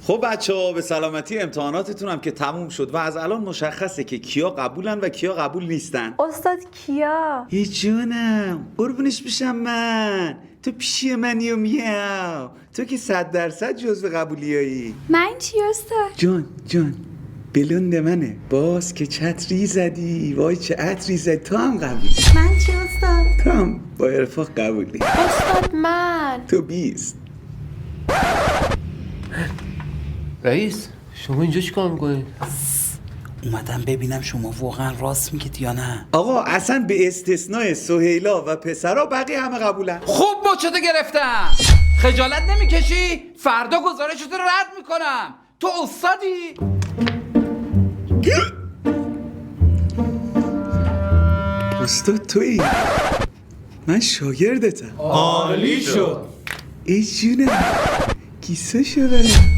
خب بچه‌ها به سلامتی امتحاناتتون هم که تموم شد و از الان مشخصه که کیا قبولن و کیا قبول نیستن. استاد کیا؟ ای جونم قربونش بشم من، تو پیشی منی و میاو، تو که 100% جزو قبولیایی. من چی استاد؟ جان بلند منه، باز که چتری زدی، وای چه عطری زدی، تو هم قبولی. من چی استاد؟ تو هم با ارفاق قبولی. استاد من تو 20. رئیس شما اینجا چیکار میکنید؟ اومدم ببینم شما واقعا راست میگید یا نه. آقا اصلا به استثنای سهیلا و پسرا بقیه همه قبولن. خوب مچتو گرفتم. خجالت نمیکشی؟ فردا گزارشتو رد میکنم. تو استادی؟ استاد تویی؟ من شاگردتم. عالی شد. ای جونم کیسه برم.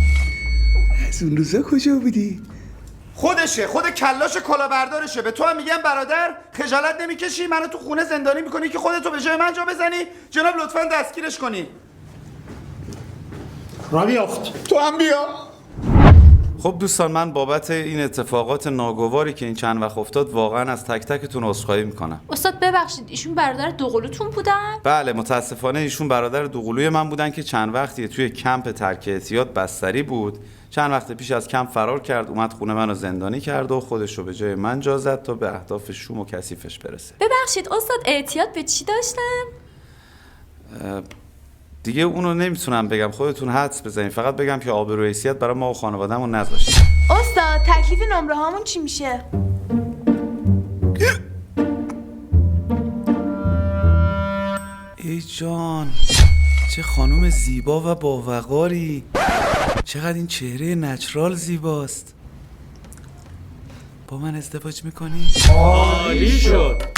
از اون روزا کجا بودی؟ خودشه، خود کلاش کلاهبردارشه. به تو هم میگم برادر، خجالت نمیکشی؟ منو تو خونه زندانی میکنی که خودتو به جای من جا بزنی؟ جناب لطفا دستگیرش کنی. رابیافت تو هم بیا. خب دوستان، من بابت این اتفاقات ناگواری که این چند وقت افتاد واقعا از تک تکتون عذرخواهی میکنم. استاد ببخشید، ایشون برادر دوقلوتون بودن؟ بله متاسفانه ایشون برادر دوقلوی من بودن که چند وقتی توی کمپ ترک اعتیاد بستری بود. چند وقت پیش از کمپ فرار کرد، اومد خونه منو زندانی کرد و خودش رو به جای من جا زد تا به اهداف شوم و کثیفش برسه. ببخشید استاد، اعتیاد به چی داشتن؟ دیگه اونو نمیتونم بگم، خودتون حدس بزنید. فقط بگم که آبرو و حیثیت برای ما و خانواده‌مون نذاشت. استاد تکلیف نمره هامون چی میشه؟ ای جان چه خانم زیبا و باوقاری، چقدر این چهره نچرال زیباست. با من ازدواج میکنی؟ عالی شد.